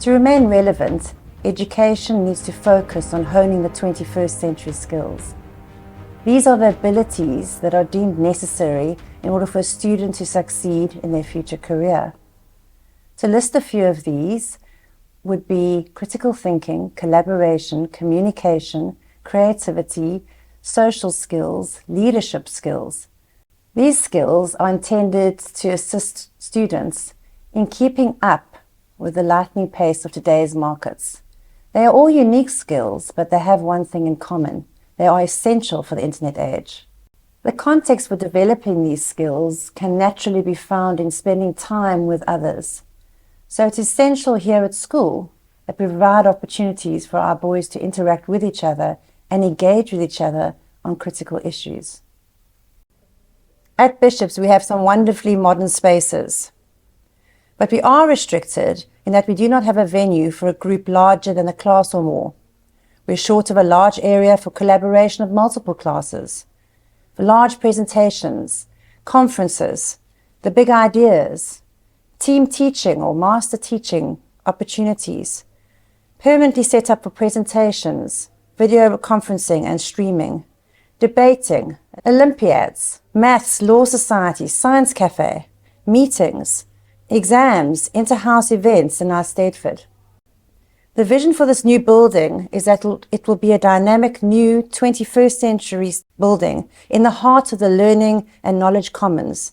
To remain relevant, education needs to focus on honing the 21st century skills. These are the abilities that are deemed necessary in order for a student to succeed in their future career. To list a few of these would be critical thinking, collaboration, communication, creativity, social skills, leadership skills. These skills are intended to assist students in keeping up with the lightning pace of today's markets. They are all unique skills, but they have one thing in common. They are essential for the internet age. The context for developing these skills can naturally be found in spending time with others. So it's essential here at school that we provide opportunities for our boys to interact with each other and engage with each other on critical issues. At Bishops, we have some wonderfully modern spaces, but we are restricted in that we do not have a venue for a group larger than a class or more. We're short of a large area for collaboration of multiple classes, for large presentations, conferences, the big ideas, team teaching or master teaching opportunities, permanently set up for presentations, video conferencing and streaming, debating, Olympiads, maths, law society, science cafe, meetings, exams, inter-house events in our Stateford. The vision for this new building is that it will be a dynamic new 21st century building in the heart of the learning and knowledge commons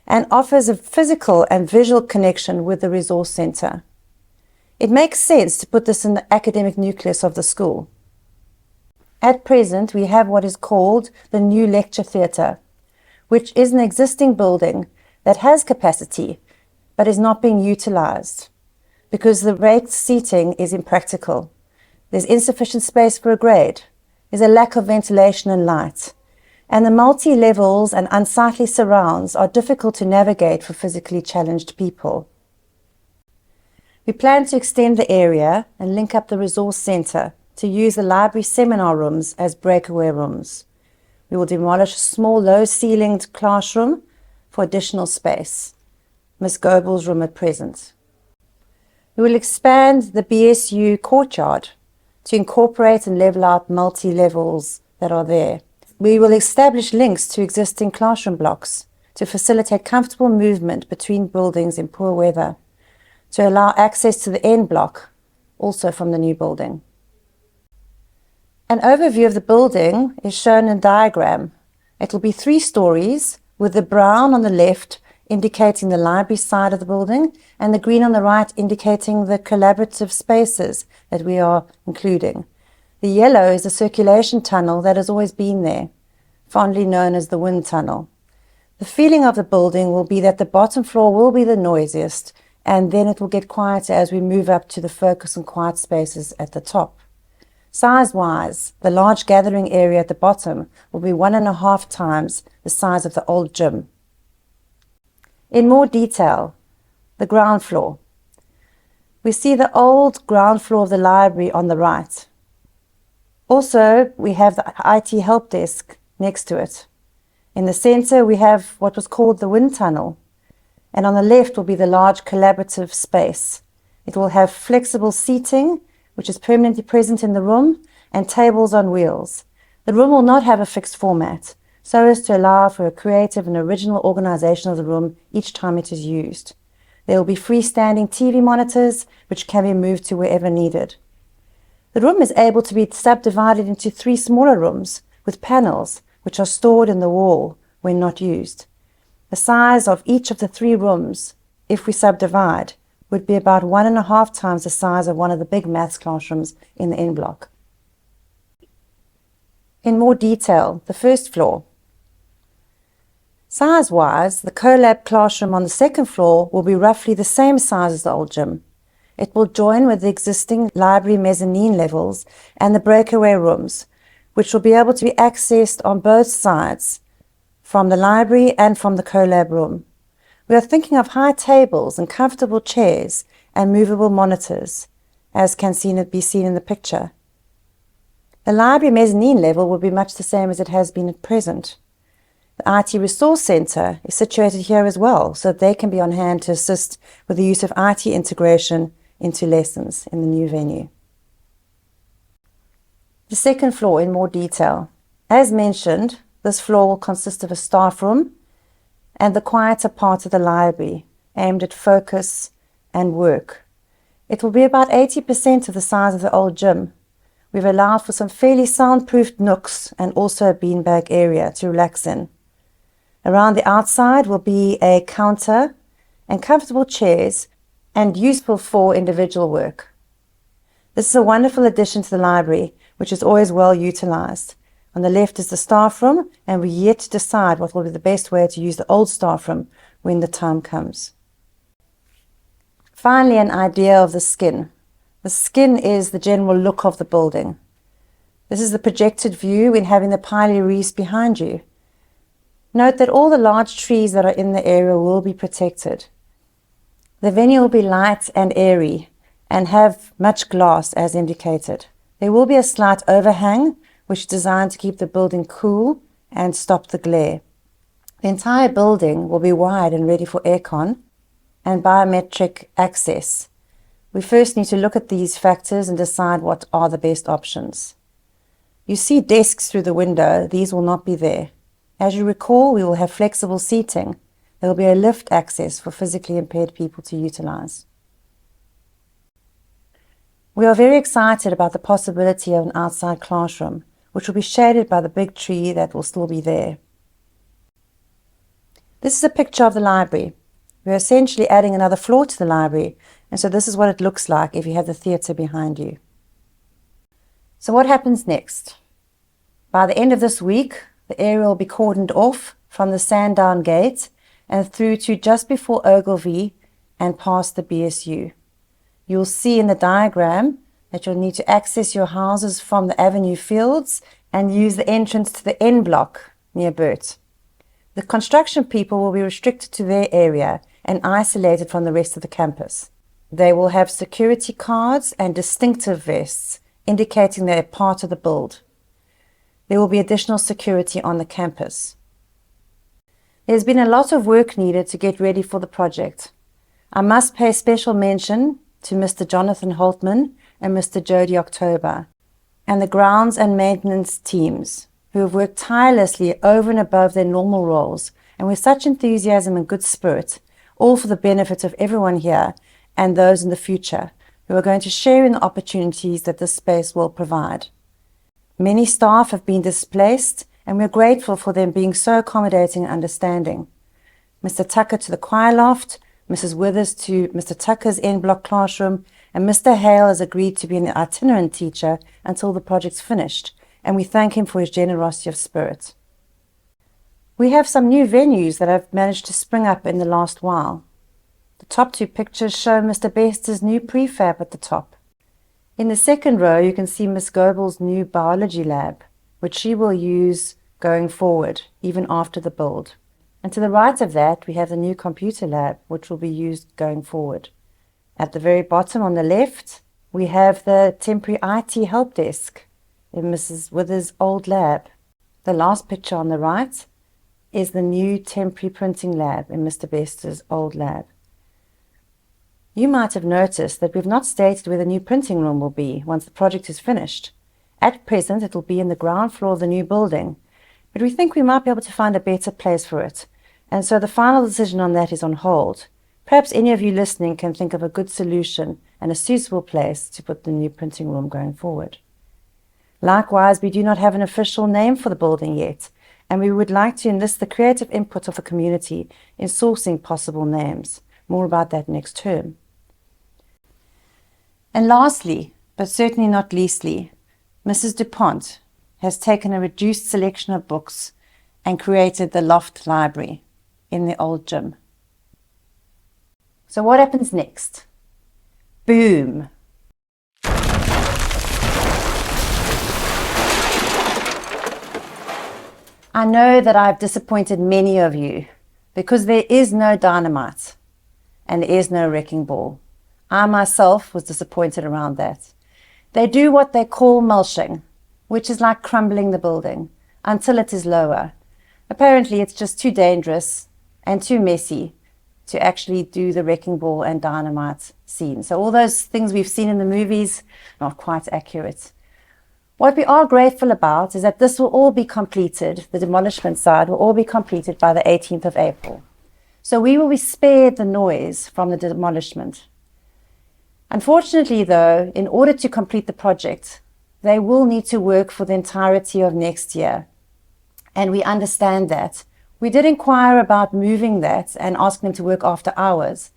and offers a physical and visual connection with the resource centre. It makes sense to put this in the academic nucleus of the school. At present, we have what is called the new lecture theatre, which is an existing building that has capacity but is not being utilised, because the raked seating is impractical. There's insufficient space for a grade. There's a lack of ventilation and light. And the multi-levels and unsightly surrounds are difficult to navigate for physically challenged people. We plan to extend the area and link up the resource centre to use the library seminar rooms as breakaway rooms. We will demolish a small low-ceilinged classroom for additional space, Miss Goebel's room at present. We will expand the BSU courtyard to incorporate and level out multi-levels that are there. We will establish links to existing classroom blocks to facilitate comfortable movement between buildings in poor weather, to allow access to the end block, also from the new building. An overview of the building is shown in a diagram. It will be 3 stories, with the brown on the left indicating the library side of the building, and the green on the right indicating the collaborative spaces that we are including. The yellow is the circulation tunnel that has always been there, fondly known as the wind tunnel. The feeling of the building will be that the bottom floor will be the noisiest, and then it will get quieter as we move up to the focus and quiet spaces at the top. Size-wise, the large gathering area at the bottom will be 1.5 times the size of the old gym. In more detail, the ground floor. We see the old ground floor of the library on the right. Also, we have the IT help desk next to it. In the center, we have what was called the wind tunnel. And on the left will be the large collaborative space. It will have flexible seating, which is permanently present in the room, and tables on wheels. The room will not have a fixed format, so as to allow for a creative and original organization of the room each time it is used. There will be freestanding TV monitors, which can be moved to wherever needed. The room is able to be subdivided into 3 smaller rooms with panels, which are stored in the wall when not used. The size of each of the 3 rooms, if we subdivide, would be about 1.5 times the size of one of the big maths classrooms in the N block. In more detail, the first floor. Size-wise, the collab classroom on the second floor will be roughly the same size as the old gym. It will join with the existing library mezzanine levels and the breakaway rooms, which will be able to be accessed on both sides, from the library and from the collab room. We are thinking of high tables and comfortable chairs and movable monitors, as can be seen in the picture. The library mezzanine level will be much the same as it has been at present. The IT Resource Centre is situated here as well, so they can be on hand to assist with the use of IT integration into lessons in the new venue. The second floor in more detail. As mentioned, this floor will consist of a staff room and the quieter part of the library, aimed at focus and work. It will be about 80% of the size of the old gym. We've allowed for some fairly soundproofed nooks and also a beanbag area to relax in. Around the outside will be a counter and comfortable chairs and useful for individual work. This is a wonderful addition to the library, which is always well utilized. On the left is the staff room, and we're yet to decide what will be the best way to use the old staff room when the time comes. Finally, an idea of the skin. The skin is the general look of the building. This is the projected view when having the Piley Reefs behind you. Note that all the large trees that are in the area will be protected. The venue will be light and airy and have much glass as indicated. There will be a slight overhang, which is designed to keep the building cool and stop the glare. The entire building will be wide and ready for aircon and biometric access. We first need to look at these factors and decide what are the best options. You see desks through the window. These will not be there. As you recall, we will have flexible seating. There will be a lift access for physically impaired people to utilize. We are very excited about the possibility of an outside classroom, which will be shaded by the big tree that will still be there. This is a picture of the library. We're essentially adding another floor to the library, and so this is what it looks like if you have the theatre behind you. So what happens next? By the end of this week, the area will be cordoned off from the Sandown Gate and through to just before Ogilvy and past the BSU. You'll see in the diagram that you'll need to access your houses from the Avenue Fields and use the entrance to the N block near Burt. The construction people will be restricted to their area and isolated from the rest of the campus. They will have security cards and distinctive vests indicating they're part of the build. There will be additional security on the campus. There's been a lot of work needed to get ready for the project. I must pay special mention to Mr. Jonathan Holtman and Mr. Jody October and the grounds and maintenance teams who have worked tirelessly over and above their normal roles and with such enthusiasm and good spirit, all for the benefit of everyone here and those in the future who are going to share in the opportunities that this space will provide. Many staff have been displaced, and we're grateful for them being so accommodating and understanding. Mr. Tucker to the choir loft, Mrs. Withers to Mr. Tucker's N-block classroom, and Mr. Hale has agreed to be an itinerant teacher until the project's finished, and we thank him for his generosity of spirit. We have some new venues that have managed to spring up in the last while. The top two pictures show Mr. Best's new prefab at the top. In the second row, you can see Miss Goebel's new biology lab, which she will use going forward, even after the build. And to the right of that, we have the new computer lab, which will be used going forward. At the very bottom on the left, we have the temporary IT help desk in Mrs. Withers' old lab. The last picture on the right is the new temporary printing lab in Mr. Best's old lab. You might have noticed that we've not stated where the new printing room will be once the project is finished. At present, it will be in the ground floor of the new building, but we think we might be able to find a better place for it, and so the final decision on that is on hold. Perhaps any of you listening can think of a good solution and a suitable place to put the new printing room going forward. Likewise, we do not have an official name for the building yet, and we would like to enlist the creative input of the community in sourcing possible names. More about that next term. And lastly, but certainly not leastly, Mrs. DuPont has taken a reduced selection of books and created the Loft Library in the old gym. So what happens next? Boom! I know that I've disappointed many of you because there is no dynamite and there is no wrecking ball. I myself was disappointed around that. They do what they call mulching, which is like crumbling the building until it is lower. Apparently it's just too dangerous and too messy, to actually do the wrecking ball and dynamite scene. So all those things we've seen in the movies, not quite accurate. What we are grateful about is that this will all be completed, the demolishment side will all be completed by the 18th of April. So we will be spared the noise from the demolishment. Unfortunately though, in order to complete the project, they will need to work for the entirety of next year. And we understand that. We did inquire about moving that and asking them to work after hours,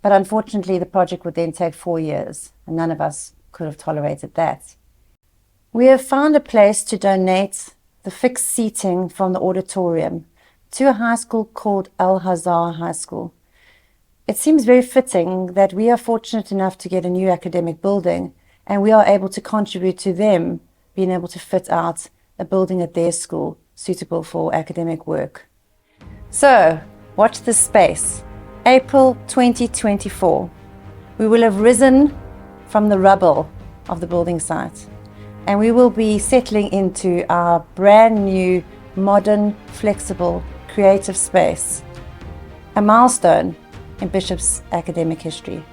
but unfortunately the project would then take 4 years, and none of us could have tolerated that. We have found a place to donate the fixed seating from the auditorium to a high school called Al-Hazar High School. It seems very fitting that we are fortunate enough to get a new academic building, and we are able to contribute to them being able to fit out a building at their school suitable for academic work. So, watch this space. April 2024. We will have risen from the rubble of the building site, and we will be settling into our brand new, modern, flexible, creative space. A milestone in Bishops academic history.